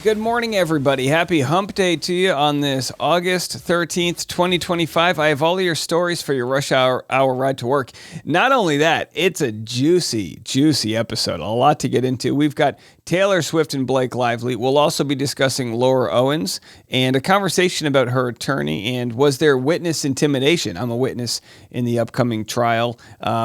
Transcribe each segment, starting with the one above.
Good morning, everybody. Happy Hump Day to you on this August 13th, 2025. I have all of your stories for your rush hour ride to work. Not only that, it's a juicy episode. A lot to get into. We've got Taylor Swift and Blake Lively. We'll also be discussing Laura Owens and a conversation about her attorney and was there witness intimidation. I'm a witness in the upcoming trial.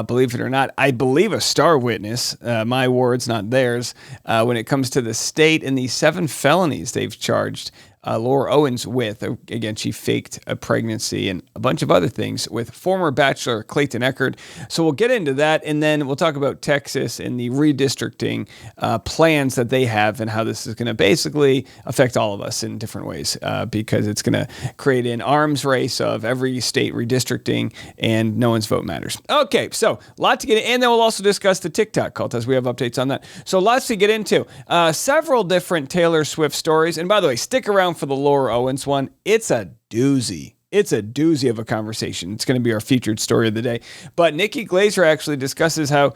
Believe it or not, I believe a star witness, my words, not theirs, when it comes to the state and the 7 felonies they've charged Laura Owens with. Again, she faked a pregnancy and a bunch of other things with former Bachelor Clayton Echard. So we'll get into that, and then we'll talk about Texas and the redistricting plans that they have and how this is going to basically affect all of us in different ways because it's going to create an arms race of every state redistricting and no one's vote matters. Okay, so a lot to get in, and then we'll also discuss the TikTok cult as we have updates on that. So lots to get into. Several different Taylor Swift stories, and by the way, stick around for the Laura Owens one. It's a doozy. It's a doozy of a conversation. It's going to be our featured story of the day. But Nikki Glaser actually discusses how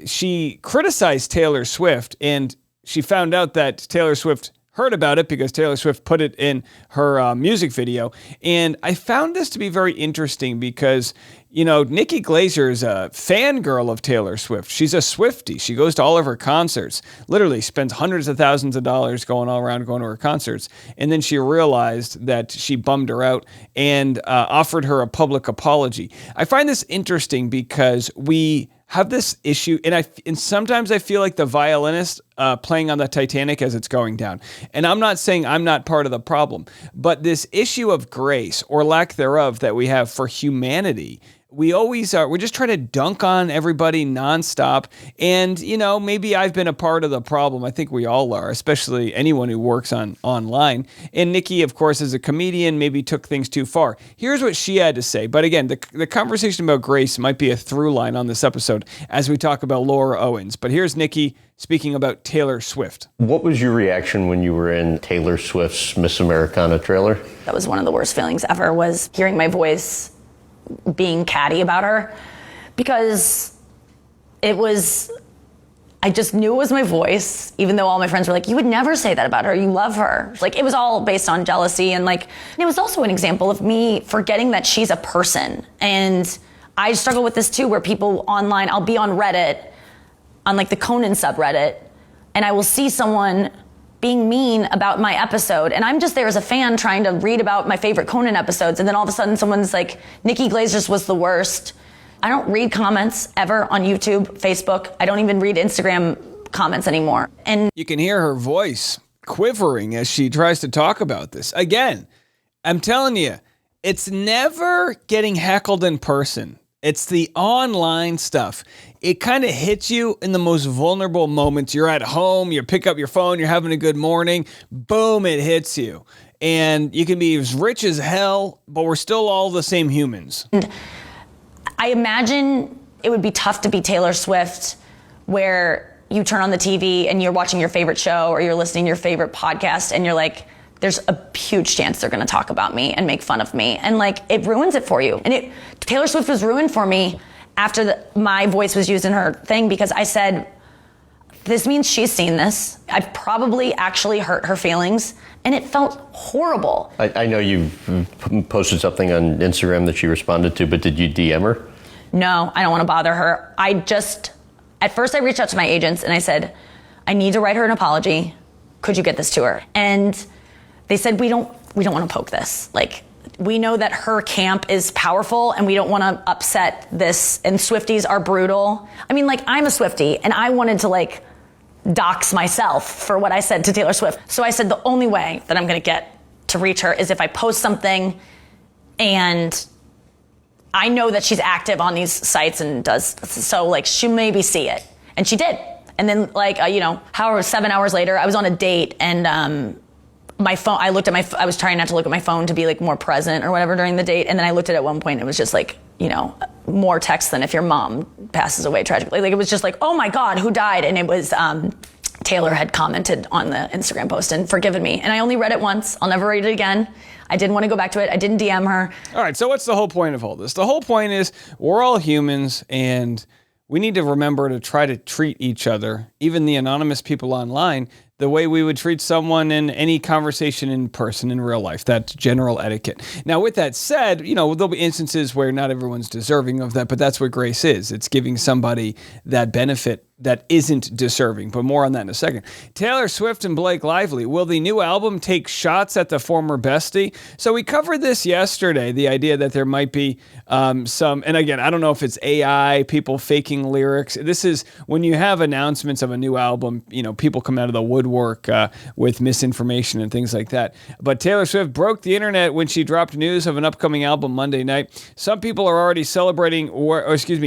she criticized Taylor Swift, and she found out that Taylor Swift heard about it because Taylor Swift put it in her music video. And I found this to be very interesting because, you know, Nikki Glaser is a fangirl of Taylor Swift. She's a Swiftie. She goes to all of her concerts, literally spends hundreds of thousands of dollars going all around going to her concerts. And then she realized that she bummed her out and offered her a public apology. I find this interesting because we have this issue, and sometimes I feel like the violinist playing on the Titanic as it's going down. And I'm not saying I'm not part of the problem, but this issue of grace or lack thereof that we have for humanity, we always are. We're just trying to dunk on everybody nonstop. And, you know, maybe I've been a part of the problem. I think we all are, especially anyone who works online. And Nikki, of course, as a comedian, maybe took things too far. Here's what she had to say. But again, the conversation about grace might be a through line on this episode as we talk about Laura Owens. But here's Nikki speaking about Taylor Swift. What was your reaction when you were in Taylor Swift's Miss Americana trailer? That was one of the worst feelings ever, was hearing my voice being catty about her, because I just knew it was my voice, even though all my friends were like, you would never say that about her, you love her. Like, it was all based on jealousy, and it was also an example of me forgetting that she's a person. And I struggle with this too, where people online, I'll be on Reddit, on the Conan subreddit, and I will see someone being mean about my episode, and I'm just there as a fan trying to read about my favorite Conan episodes, and then all of a sudden someone's like, Nikki Glaser's was the worst. I don't read comments ever on YouTube, Facebook. I don't even read Instagram comments anymore. And you can hear her voice quivering as she tries to talk about this. Again, I'm telling you, it's never getting heckled in person. It's the online stuff. It kind of hits you in the most vulnerable moments. You're at home, you pick up your phone, you're having a good morning, boom, it hits you. And you can be as rich as hell, but we're still all the same humans. And I imagine it would be tough to be Taylor Swift, where you turn on the TV and you're watching your favorite show or you're listening to your favorite podcast and you're like, there's a huge chance they're going to talk about me and make fun of me. And it ruins it for you. And Taylor Swift was ruined for me after my voice was used in her thing, because I said, this means she's seen this. I've probably actually hurt her feelings, and it felt horrible. I know you posted something on Instagram that she responded to, but did you DM her? No, I don't want to bother her. At first I reached out to my agents and I said, I need to write her an apology. Could you get this to her? And they said, we don't want to poke this. We know that her camp is powerful and we don't want to upset this, and Swifties are brutal. I mean, I'm a Swiftie and I wanted to dox myself for what I said to Taylor Swift. So I said the only way that I'm going to get to reach her is if I post something and I know that she's active on these sites and does, so she'll maybe see it. And she did. And then 7 hours later, I was on a date and my phone, I was trying not to look at my phone to be more present or whatever during the date. And then I looked at it at one point, it was just more text than if your mom passes away tragically. It was just oh my God, who died? And it was, Taylor had commented on the Instagram post and forgiven me. And I only read it once. I'll never read it again. I didn't want to go back to it. I didn't DM her. All right. So what's the whole point of all this? The whole point is we're all humans, and we need to remember to try to treat each other, even the anonymous people online, the way we would treat someone in any conversation in person in real life. That's general etiquette. Now, with that said, there'll be instances where not everyone's deserving of that, but that's what grace is. It's giving somebody that benefit that isn't deserving, but more on that in a second. Taylor Swift and Blake Lively. Will the new album take shots at the former bestie? So we covered this yesterday, the idea that there might be some, and again, I don't know if it's AI, people faking lyrics. This is when you have announcements of a new album, people come out of the woodwork with misinformation and things like that. But Taylor Swift broke the internet when she dropped news of an upcoming album Monday night. Some people are already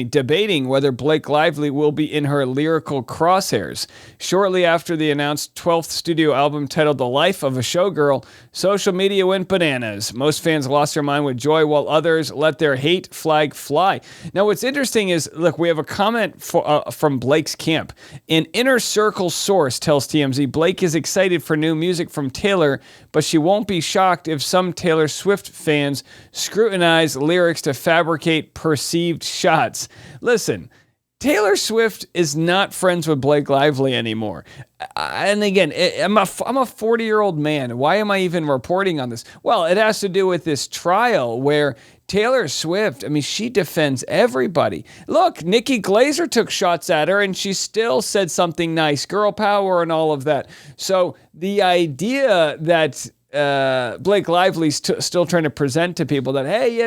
debating whether Blake Lively will be in her lyrical crosshairs. Shortly after the announced 12th studio album titled The Life of a Showgirl, social media went bananas. Most fans lost their mind with joy, while others let their hate flag fly. Now, what's interesting is, look, we have a comment from Blake's camp. An inner circle source tells TMZ Blake is excited for new music from Taylor, but she won't be shocked if some Taylor Swift fans scrutinize lyrics to fabricate perceived shots. Listen, Taylor Swift is not friends with Blake Lively anymore. And again, I'm a 40-year-old man. Why am I even reporting on this? Well, it has to do with this trial where Taylor Swift, she defends everybody. Look, Nikki Glaser took shots at her and she still said something nice, girl power and all of that. So the idea that Blake Lively's still trying to present to people that, hey,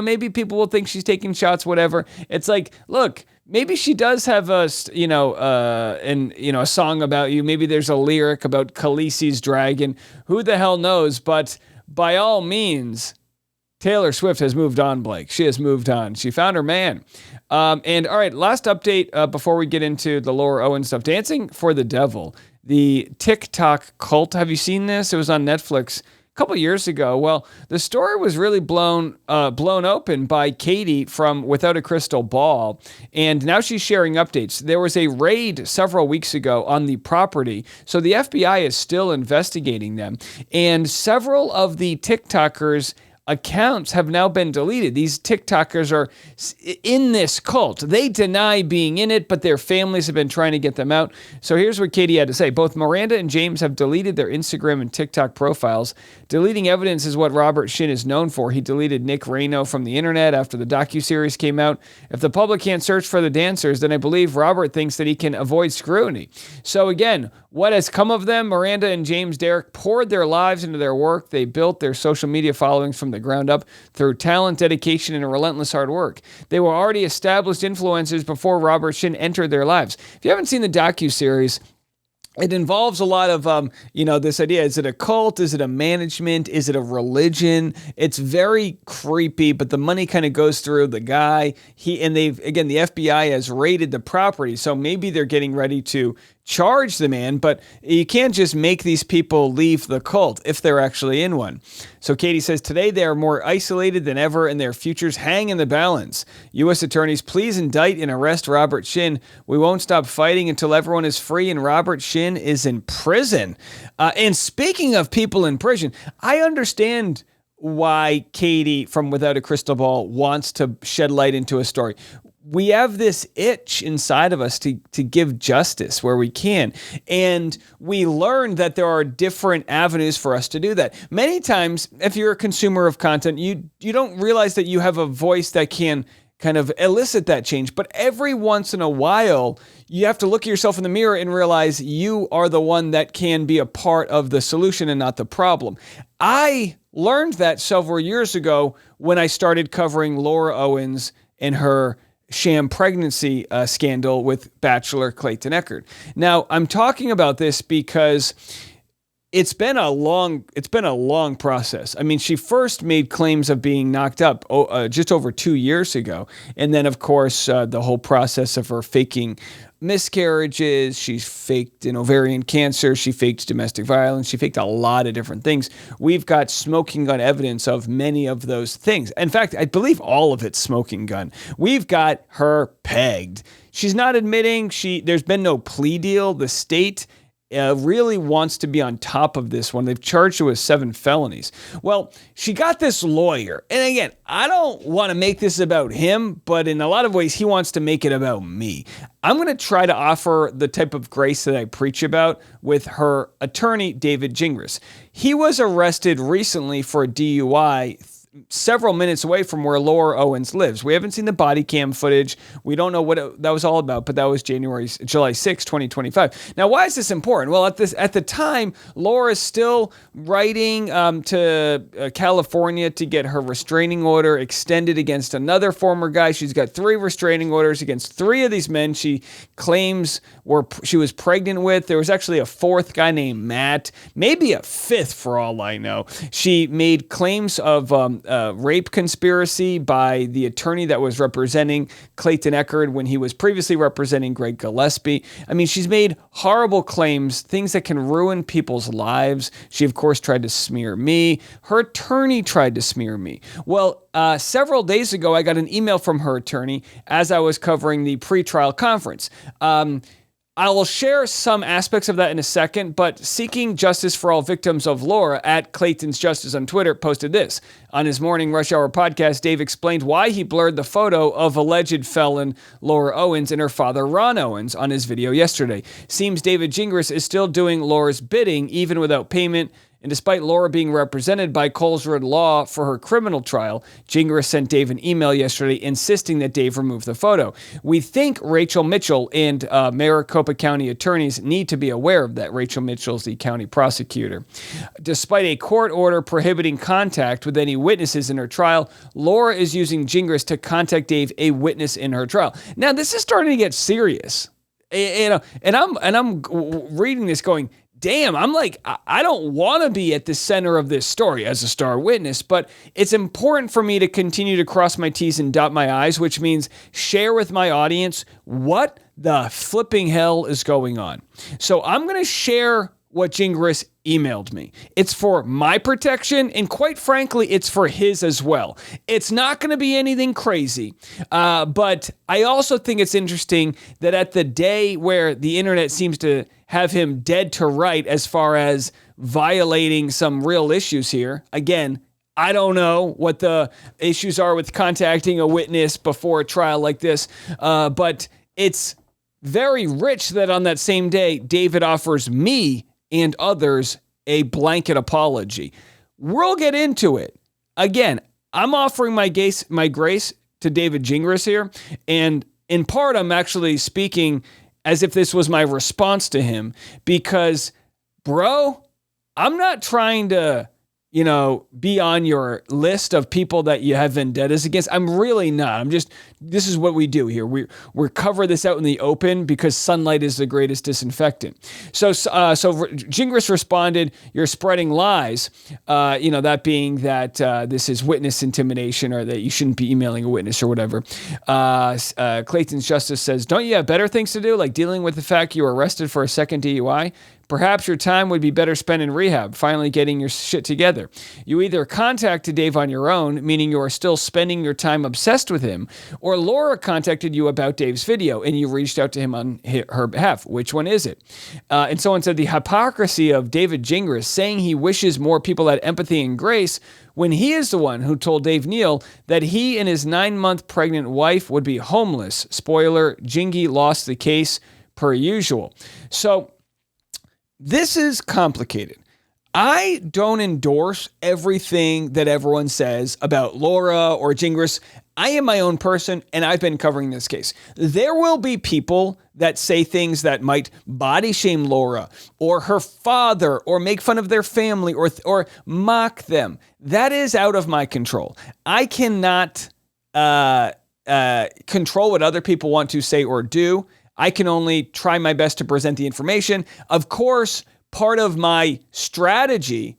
maybe people will think she's taking shots, whatever. It's like, look, maybe she does have a song about you. Maybe there's a lyric about Khaleesi's dragon. Who the hell knows? But by all means, Taylor Swift has moved on, Blake. She has moved on. She found her man. And all right, last update before we get into the Laura Owens stuff. Dancing for the Devil, the TikTok cult. Have you seen this? It was on Netflix a couple years ago. Well, the story was really blown open by Katie from Without a Crystal Ball, and now she's sharing updates. There was a raid several weeks ago on the property, so the FBI is still investigating them, and several of the TikTokers' accounts have now been deleted. These TikTokers are in this cult. They deny being in it, but their families have been trying to get them out. So here's what Katie had to say. Both Miranda and James have deleted their Instagram and TikTok profiles. Deleting evidence is what Robert Shin is known for. He deleted Nick Reno from the internet after the docuseries came out. If the public can't search for the dancers, then I believe Robert thinks that he can avoid scrutiny. So again, what has come of them? Miranda and James Derrick poured their lives into their work. They built their social media followings from the ground up through talent, dedication, and relentless hard work. They were already established influencers before Robert Shin entered their lives. If you haven't seen the docuseries, it involves a lot of, this idea. Is it a cult? Is it a management? Is it a religion? It's very creepy, but the money kind of goes through the guy. The FBI has raided the property, so maybe they're getting ready to charge the man, but you can't just make these people leave the cult if they're actually in one. So Katie says, today they are more isolated than ever and their futures hang in the balance. U.S. attorneys, please indict and arrest Robert Shin. We won't stop fighting until everyone is free and Robert Shin is in prison. And speaking of people in prison, I understand why Katie from Without a Crystal Ball wants to shed light into a story. We have this itch inside of us to give justice where we can. And we learned that there are different avenues for us to do that. Many times, if you're a consumer of content, you don't realize that you have a voice that can kind of elicit that change. But every once in a while, you have to look at yourself in the mirror and realize you are the one that can be a part of the solution and not the problem. I learned that several years ago when I started covering Laura Owens and her sham pregnancy scandal with Bachelor Clayton Echard. Now, I'm talking about this because it's been a long process. I mean, she first made claims of being knocked up just over 2 years ago. And then, of course, the whole process of her faking miscarriages, she faked an ovarian cancer, she faked domestic violence, she faked a lot of different things. We've got smoking gun evidence of many of those things. In fact, I believe all of it's smoking gun. We've got her pegged. She's not admitting, there's been no plea deal. The state really wants to be on top of this one. They've charged her with 7 felonies. Well, she got this lawyer. And again, I don't want to make this about him, but in a lot of ways, he wants to make it about me. I'm going to try to offer the type of grace that I preach about with her attorney, David Gingras. He was arrested recently for a DUI several minutes away from where Laura Owens lives. We haven't seen the body cam footage. We don't know what that was all about, but that was July 6, 2025. Now, why is this important? Well, at the time, Laura is still writing to California to get her restraining order extended against another former guy. She's got 3 restraining orders against 3 of these men she claims she was pregnant with. There was actually a 4th guy named Matt, maybe a 5th for all I know. She made claims of rape conspiracy by the attorney that was representing Clayton Echard when he was previously representing Greg Gillespie. I mean, she's made horrible claims, things that can ruin people's lives. She, of course, tried to smear me. Her attorney tried to smear me. Well, several days ago, I got an email from her attorney as I was covering the pretrial conference. I will share some aspects of that in a second, but Seeking Justice for All Victims of Laura at Clayton's Justice on Twitter posted this. On his Morning Rush Hour podcast, Dave explained why he blurred the photo of alleged felon Laura Owens and her father Ron Owens on his video yesterday. Seems David Gingras is still doing Laura's bidding, even without payment. And despite Laura being represented by Coleswood Law for her criminal trial, Gingras sent Dave an email yesterday insisting that Dave remove the photo. We think Rachel Mitchell and Maricopa County attorneys need to be aware of that. Rachel Mitchell is the county prosecutor. Despite a court order prohibiting contact with any witnesses in her trial, Laura is using Gingras to contact Dave, a witness in her trial. Now, this is starting to get serious. And I'm reading this going, damn, I'm like, I don't want to be at the center of this story as a star witness, but it's important for me to continue to cross my T's and dot my I's, which means share with my audience what the flipping hell is going on. So I'm going to share what Gingras emailed me. It's for my protection, and quite frankly, it's for his as well. It's not going to be anything crazy, but I also think it's interesting that at the day where the internet seems to have him dead to right as far as violating some real issues here, again, I don't know what the issues are with contacting a witness before a trial like this, but it's very rich that on that same day, David offers me and others a blanket apology. We'll get into it. Again, I'm offering my grace to David Gingras here, and in part, I'm actually speaking as if this was my response to him, because, bro, I'm not trying to, be on your list of people that you have vendettas against. I'm really not. This is what we do here. We cover this out in the open because sunlight is the greatest disinfectant. So Gingras responded, "You're spreading lies." That being that this is witness intimidation, or that you shouldn't be emailing a witness or whatever. Clayton's Justice says, "Don't you have better things to do, like dealing with the fact you were arrested for a second DUI? Perhaps your time would be better spent in rehab, finally getting your shit together. You either contacted Dave on your own, meaning you are still spending your time obsessed with him, or Laura contacted you about Dave's video and you reached out to him on her behalf. Which one is it?" And someone said, "The hypocrisy of David Gingras saying he wishes more people had empathy and grace when he is the one who told Dave Neal that he and his 9-month pregnant wife would be homeless. Spoiler, Jingy lost the case per usual." So this is complicated. I don't endorse everything that everyone says about Laura or Gingras. I am my own person, and I've been covering this case. There will be people that say things that might body shame Laura or her father, or make fun of their family, or mock them. That is out of my control. I cannot control what other people want to say or do. I can only try my best to present the information. Of course, part of my strategy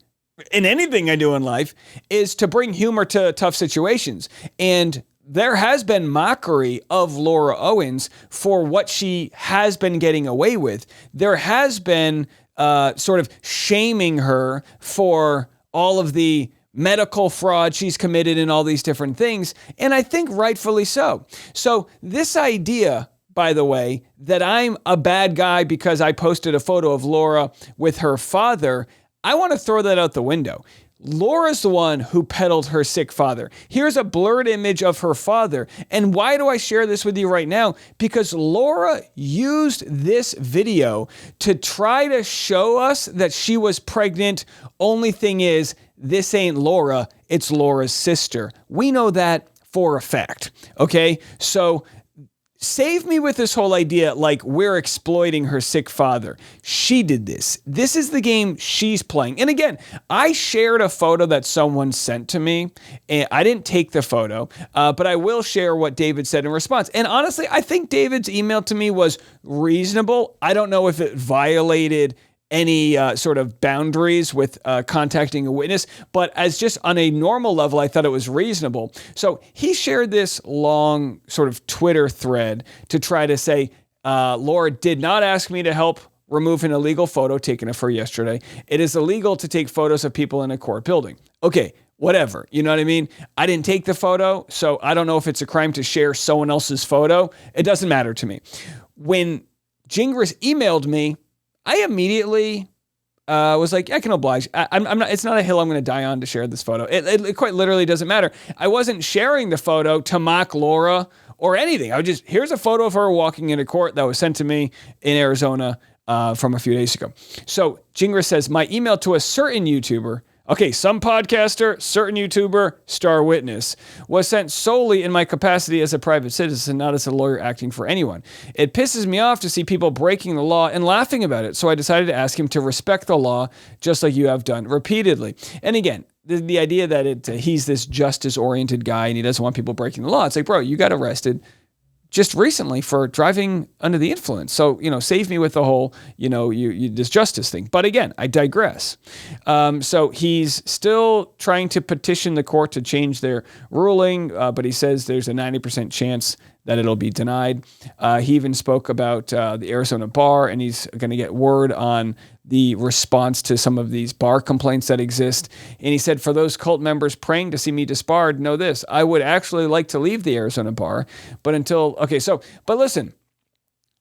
in anything I do in life is to bring humor to tough situations. And there has been mockery of Laura Owens for what she has been getting away with. There has been sort of shaming her for all of the medical fraud she's committed and all these different things. And I think rightfully so. So this idea by the way, that I'm a bad guy because I posted a photo of Laura with her father, I want to throw that out the window. Laura's the one who peddled her sick father. Here's a blurred image of her father. And why do I share this with you right now? Because Laura used this video to try to show us that she was pregnant. Only thing is, this ain't Laura, it's Laura's sister. We know that for a fact. Okay? So save me with this whole idea like we're exploiting her sick father. She did this. This is the game she's playing. And again, I shared a photo that someone sent to me, and I didn't take the photo, but I will share what David said in response. And honestly, I think David's email to me was reasonable. I don't know if it violated any sort of boundaries with contacting a witness, but as just on a normal level, I thought it was reasonable. So he shared this long sort of Twitter thread to try to say, Laura did not ask me to help remove an illegal photo taken of her yesterday. It is illegal to take photos of people in a court building. Okay, whatever. You know what I mean? I didn't take the photo, so I don't know if it's a crime to share someone else's photo. It doesn't matter to me. When Gingras emailed me, I immediately was like, I can oblige. I'm not. It's not a hill I'm going to die on to share this photo. It quite literally doesn't matter. I wasn't sharing the photo to mock Laura or anything. I would just, here's a photo of her walking into court that was sent to me in Arizona from a few days ago. So Gingras says, my email to a certain YouTuber, okay, some podcaster, certain YouTuber, star witness, was sent solely in my capacity as a private citizen, not as a lawyer acting for anyone. It pisses me off to see people breaking the law and laughing about it, so I decided to ask him to respect the law, just like you have done repeatedly. And again, the idea that he's this justice-oriented guy and he doesn't want people breaking the law, it's like, bro, you got arrested just recently for driving under the influence. So, save me with the whole, this justice thing. But again, I digress. So he's still trying to petition the court to change their ruling, but he says there's a 90% chance that it'll be denied. He even spoke about the Arizona bar, and he's going to get word on the response to some of these bar complaints that exist. And he said, for those cult members praying to see me disbarred, know this, I would actually like to leave the Arizona bar, but but listen,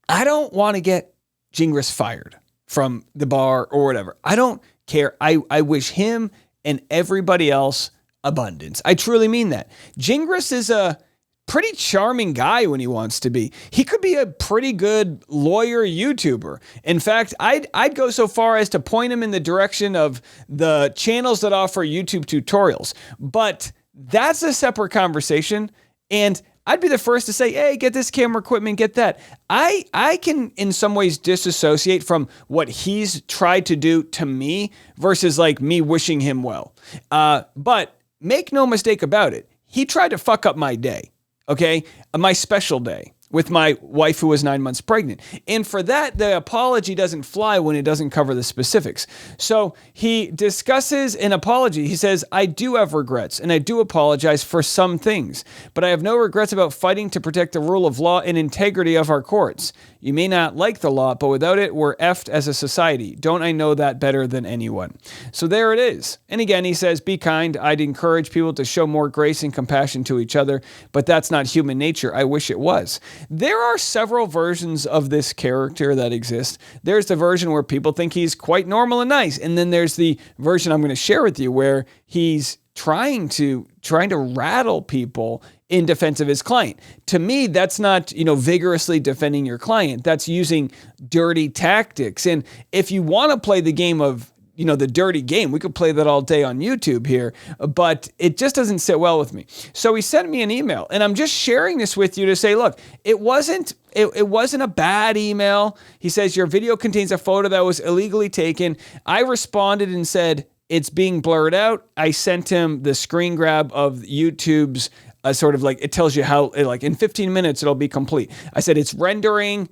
I don't want to get Gingras fired from the bar or whatever. I don't care. I wish him and everybody else abundance. I truly mean that. Gingras is a pretty charming guy when he wants to be. He could be a pretty good lawyer YouTuber. In fact, I'd go so far as to point him in the direction of the channels that offer YouTube tutorials. But that's a separate conversation. And I'd be the first to say, hey, get this camera equipment, get that. I can in some ways disassociate from what he's tried to do to me versus like me wishing him well. But make no mistake about it. He tried to fuck up my day. Okay, my special day with my wife who was 9 months pregnant. And for that, the apology doesn't fly when it doesn't cover the specifics. So he discusses an apology. He says, I do have regrets and I do apologize for some things, but I have no regrets about fighting to protect the rule of law and integrity of our courts. You may not like the law, but without it, we're effed as a society. Don't I know that better than anyone? So there it is. And again, he says, be kind. I'd encourage people to show more grace and compassion to each other, but that's not human nature. I wish it was. There are several versions of this character that exist. There's the version where people think he's quite normal and nice. And then there's the version I'm going to share with you where he's trying to rattle people in defense of his client. To me, that's not, vigorously defending your client. That's using dirty tactics. And if you want to play the game of, the dirty game, we could play that all day on YouTube here, but it just doesn't sit well with me. So he sent me an email, and I'm just sharing this with you to say, look, it wasn't a bad email. He says, your video contains a photo that was illegally taken. I responded and said, it's being blurred out. I sent him the screen grab of YouTube's sort of like, it tells you how, like in 15 minutes, it'll be complete. I said, it's rendering.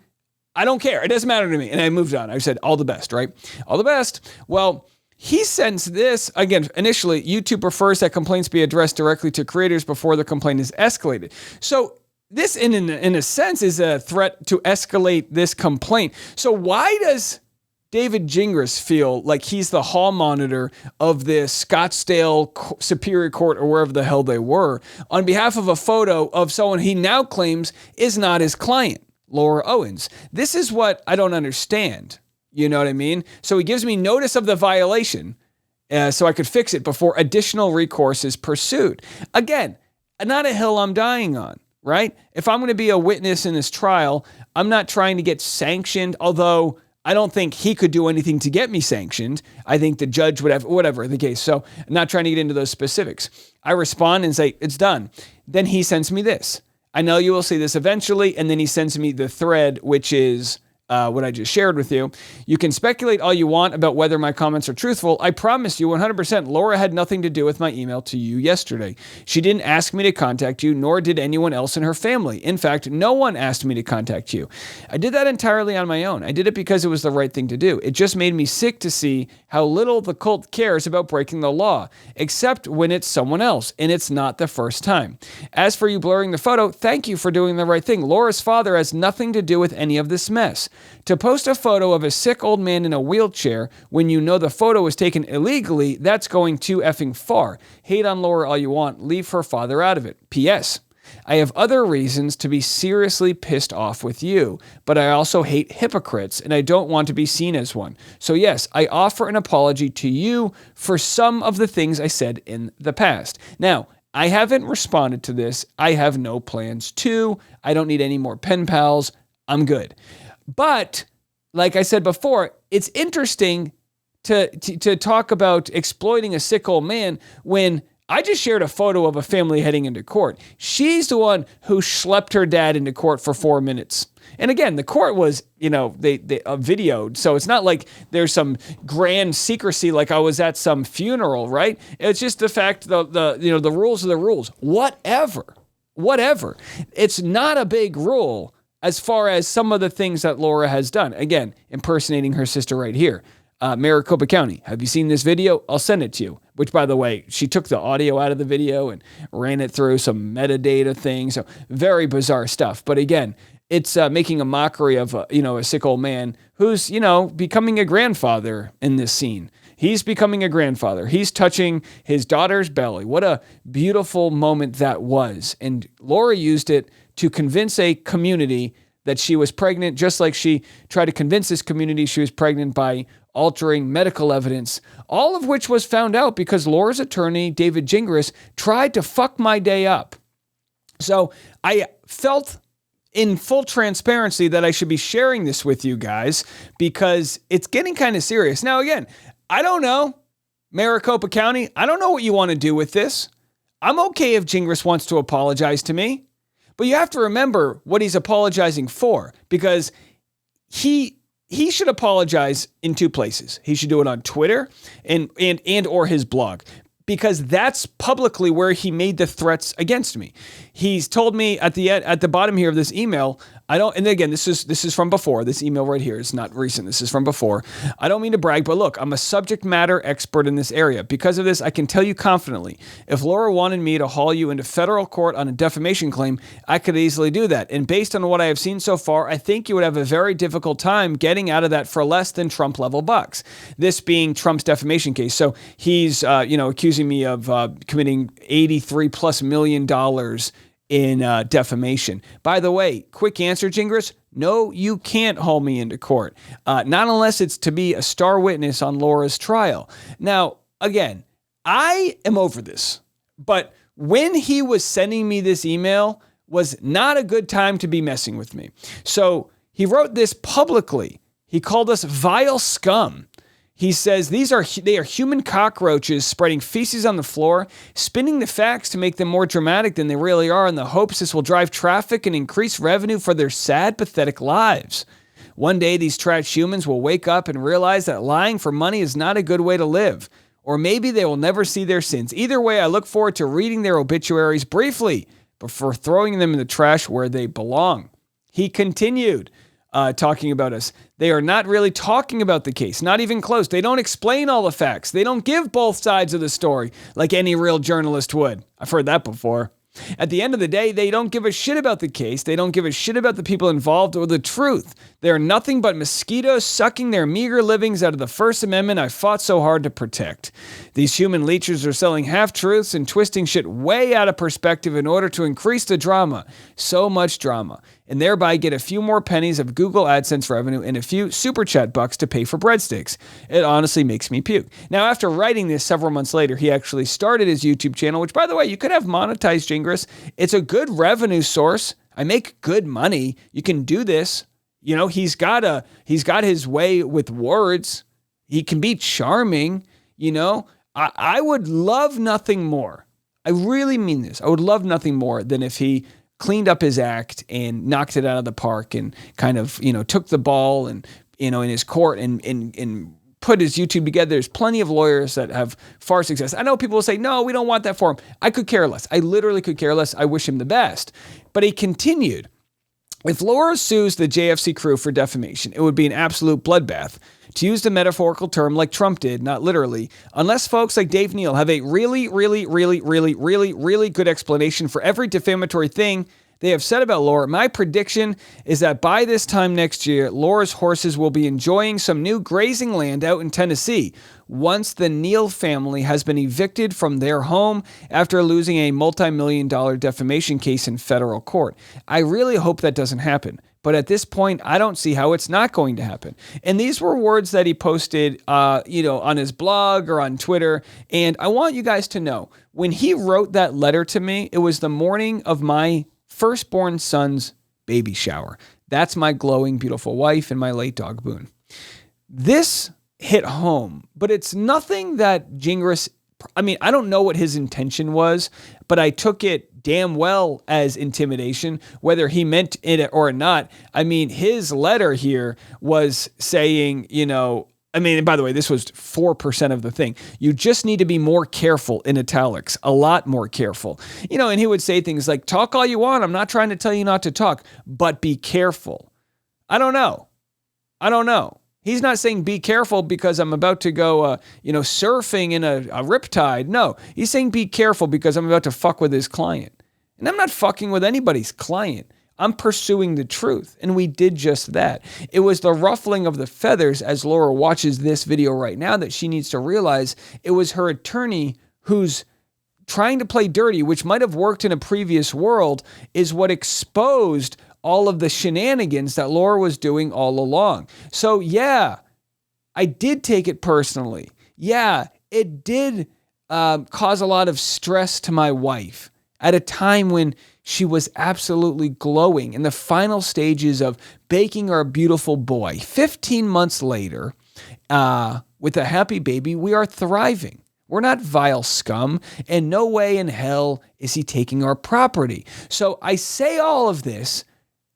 I don't care. It doesn't matter to me. And I moved on. I said, all the best, right? All the best. Well, he sends this, again, initially, YouTube prefers that complaints be addressed directly to creators before the complaint is escalated. So this, in a sense, is a threat to escalate this complaint. So why does David Gingras feel like he's the hall monitor of the Scottsdale Superior Court or wherever the hell they were on behalf of a photo of someone he now claims is not his client? Laura Owens. This is what I don't understand. You know what I mean? So he gives me notice of the violation so I could fix it before additional recourse is pursued. Again, not a hill I'm dying on, right? If I'm going to be a witness in this trial, I'm not trying to get sanctioned, although I don't think he could do anything to get me sanctioned. I think the judge would have, whatever the case. So I'm not trying to get into those specifics. I respond and say, it's done. Then he sends me this. I know you will see this eventually. And then he sends me the thread, which is what I just shared with you. You can speculate all you want about whether my comments are truthful. I promise you 100% Laura had nothing to do with my email to you yesterday. She didn't ask me to contact you, nor did anyone else in her family. In fact, no one asked me to contact you. I did that entirely on my own. I did it because it was the right thing to do. It just made me sick to see how little the cult cares about breaking the law, except when it's someone else, and it's not the first time. As for you blurring the photo, thank you for doing the right thing. Laura's father has nothing to do with any of this mess. To post a photo of a sick old man in a wheelchair when you know the photo was taken illegally, that's going too effing far. Hate on Laura all you want. Leave her father out of it. P.S. I have other reasons to be seriously pissed off with you, but I also hate hypocrites, and I don't want to be seen as one. So yes, I offer an apology to you for some of the things I said in the past. Now, I haven't responded to this. I have no plans to. I don't need any more pen pals. I'm good. But like I said before, it's interesting to talk about exploiting a sick old man when I just shared a photo of a family heading into court. She's the one who schlepped her dad into court for 4 minutes. And again, the court was, they videoed. So it's not like there's some grand secrecy like I was at some funeral, right? It's just the fact the rules are the rules. Whatever. It's not a big rule as far as some of the things that Laura has done. Again, impersonating her sister right here. Maricopa County, have you seen this video? I'll send it to you. Which, by the way, she took the audio out of the video and ran it through some metadata things. So very bizarre stuff. But again, it's making a mockery of a sick old man who's becoming a grandfather in this scene. He's becoming a grandfather. He's touching his daughter's belly. What a beautiful moment that was. And Laura used it to convince a community that she was pregnant, just like she tried to convince this community she was pregnant by altering medical evidence, all of which was found out because Laura's attorney, David Gingras, tried to fuck my day up. So I felt in full transparency that I should be sharing this with you guys because it's getting kind of serious. Now, again, I don't know, Maricopa County, I don't know what you want to do with this. I'm okay if Gingras wants to apologize to me. But you have to remember what he's apologizing for, because he should apologize in two places. He should do it on Twitter and or his blog, because that's publicly where he made the threats against me. He's told me at the bottom here of this email, and again, this is from before. This email right here is not recent. This is from before. I don't mean to brag, but look, I'm a subject matter expert in this area. Because of this, I can tell you confidently, if Laura wanted me to haul you into federal court on a defamation claim, I could easily do that. And based on what I have seen so far, I think you would have a very difficult time getting out of that for less than Trump level bucks. This being Trump's defamation case. So he's, accusing me of committing $83+ million in defamation. By the way, quick answer, Gingras, no, you can't haul me into court. Not unless it's to be a star witness on Laura's trial. Now, again, I am over this, but when he was sending me this email was not a good time to be messing with me. So he wrote this publicly. He called us vile scum. He says they are human cockroaches spreading feces on the floor, spinning the facts to make them more dramatic than they really are in the hopes this will drive traffic and increase revenue for their sad, pathetic lives. One day, these trash humans will wake up and realize that lying for money is not a good way to live. Or maybe they will never see their sins. Either way, I look forward to reading their obituaries briefly before throwing them in the trash where they belong. He continued, talking about us. They are not really talking about the case, not even close. They don't explain all the facts. They don't give both sides of the story like any real journalist would. I've heard that before. At the end of the day, they don't give a shit about the case. They don't give a shit about the people involved or the truth. They are nothing but mosquitoes sucking their meager livings out of the First Amendment I fought so hard to protect. These human leechers are selling half-truths and twisting shit way out of perspective in order to increase the drama. So much drama. and thereby get a few more pennies of Google AdSense revenue and a few super chat bucks to pay for breadsticks. It honestly makes me puke. Now, after writing this several months later, he actually started his YouTube channel, which, by the way, you could have monetized, Gingras. It's a good revenue source. I make good money. You can do this. You know, he's got his way with words. He can be charming. You know, I would love nothing more. I really mean this. I would love nothing more than if he cleaned up his act and knocked it out of the park and kind of, you know, took the ball and, you know, in his court and put his YouTube together. There's plenty of lawyers that have far success. I know people will say, no, we don't want that for him. I could care less. I literally could care less. I wish him the best. But he continued. If Laura sues the JFC crew for defamation, it would be an absolute bloodbath. To use the metaphorical term like Trump did, not literally, unless folks like Dave Neal have a really good explanation for every defamatory thing they have said about Laura, my prediction is that by this time next year, Laura's horses will be enjoying some new grazing land out in Tennessee once the Neal family has been evicted from their home after losing a multi-million-dollar defamation case in federal court. I really hope that doesn't happen. But at this point, I don't see how it's not going to happen. And these were words that he posted, on his blog or on Twitter. And I want you guys to know, when he wrote that letter to me, it was the morning of my firstborn son's baby shower. That's my glowing, beautiful wife and my late dog, Boone. This hit home, but it's nothing that Gingras, I don't know what his intention was, but I took it damn well as intimidation, whether he meant it or not. I mean, his letter here was saying, by the way, this was 4% of the thing. You just need to be more careful, in italics, a lot more careful. And he would say things like, talk all you want. I'm not trying to tell you not to talk, but be careful. I don't know. He's not saying be careful because I'm about to go, surfing in a riptide. No, he's saying be careful because I'm about to fuck with his client. And I'm not fucking with anybody's client. I'm pursuing the truth. And we did just that. It was the ruffling of the feathers as Laura watches this video right now that she needs to realize it was her attorney who's trying to play dirty, which might have worked in a previous world, is what exposed all of the shenanigans that Laura was doing all along. So yeah, I did take it personally. Yeah, it did cause a lot of stress to my wife at a time when she was absolutely glowing in the final stages of baking our beautiful boy. 15 months later, with a happy baby, we are thriving. We're not vile scum, and no way in hell is he taking our property. So I say all of this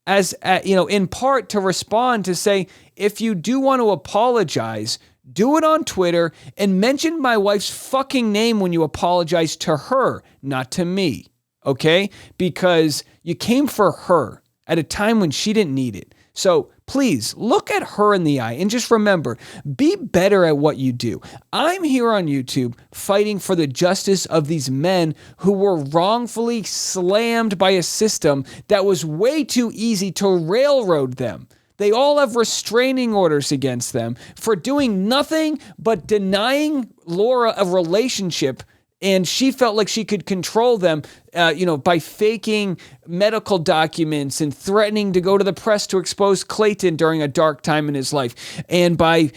as, in part to respond to say, if you do want to apologize, do it on Twitter and mention my wife's fucking name when you apologize to her, not to me. Okay? Because you came for her at a time when she didn't need it. So please look at her in the eye and just remember, be better at what you do. I'm here on YouTube fighting for the justice of these men who were wrongfully slammed by a system that was way too easy to railroad them. They all have restraining orders against them for doing nothing but denying Laura a relationship. And she felt like she could control them, by faking medical documents and threatening to go to the press to expose Clayton during a dark time in his life, and by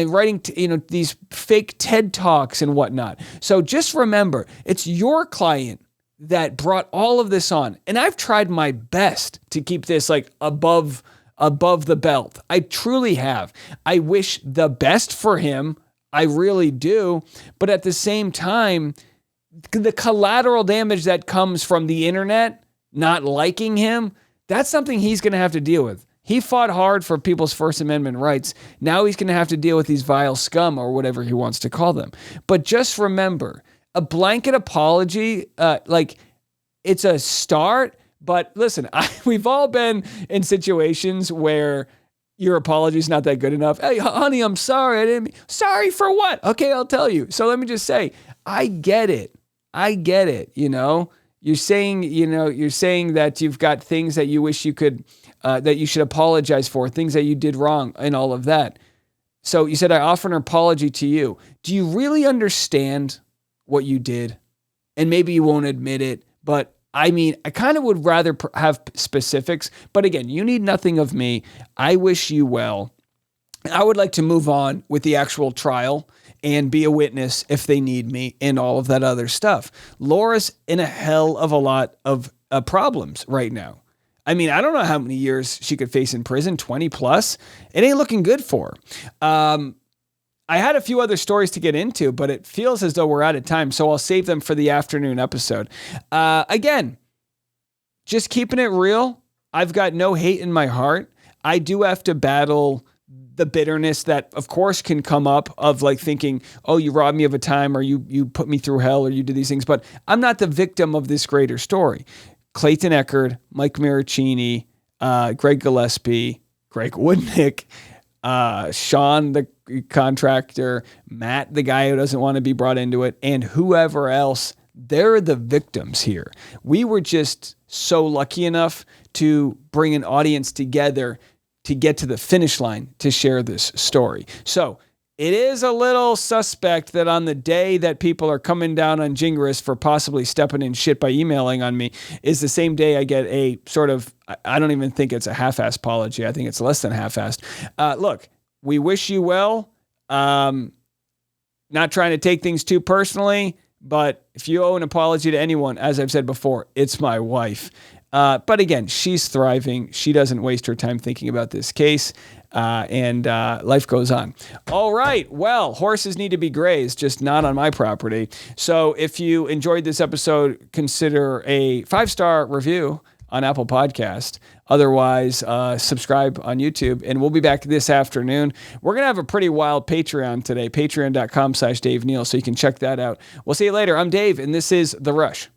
writing, these fake TED Talks and whatnot. So just remember, it's your client that brought all of this on, and I've tried my best to keep this like above the belt. I truly have. I wish the best for him. I really do. But at the same time, the collateral damage that comes from the internet not liking him, that's something he's going to have to deal with. He fought hard for people's First Amendment rights. Now he's going to have to deal with these vile scum or whatever he wants to call them. But just remember, a blanket apology, it's a start. But listen, we've all been in situations where your apology is not that good enough. Hey, honey, I'm sorry. I didn't mean. Sorry for what? Okay, I'll tell you. So let me just say, I get it. You're saying that you've got things that you wish you could, that you should apologize for, things that you did wrong and all of that. So you said, I offer an apology to you. Do you really understand what you did? And maybe you won't admit it, but I mean, I kind of would rather have specifics, but again, you need nothing of me. I wish you well. I would like to move on with the actual trial and be a witness if they need me and all of that other stuff. Laura's in a hell of a lot of problems right now. I mean, I don't know how many years she could face in prison, 20 plus. It ain't looking good for her. I had a few other stories to get into, but it feels as though we're out of time, so I'll save them for the afternoon episode. Again, just keeping it real. I've got no hate in my heart. I do have to battle the bitterness that, of course, can come up of like thinking, oh, you robbed me of a time, or you put me through hell, or you did these things. But I'm not the victim of this greater story. Clayton Echard, Mike Maricini, Greg Gillespie, Greg Woodnick, Sean, the contractor, Matt, the guy who doesn't want to be brought into it, and whoever else, they're the victims here. We were just so lucky enough to bring an audience together to get to the finish line to share this story. So it is a little suspect that on the day that people are coming down on Gingras for possibly stepping in shit by emailing on me is the same day I get a sort of, I don't even think it's a half-assed apology. I think it's less than half-assed. Look, we wish you well. Not trying to take things too personally, but if you owe an apology to anyone, as I've said before, it's my wife. But again, she's thriving. She doesn't waste her time thinking about this case. And life goes on. All right. Well, horses need to be grazed, just not on my property. So if you enjoyed this episode, consider a 5-star review on Apple Podcast. Otherwise, subscribe on YouTube, and we'll be back this afternoon. We're going to have a pretty wild Patreon today, patreon.com/Dave Neal, so you can check that out. We'll see you later. I'm Dave, and this is The Rush.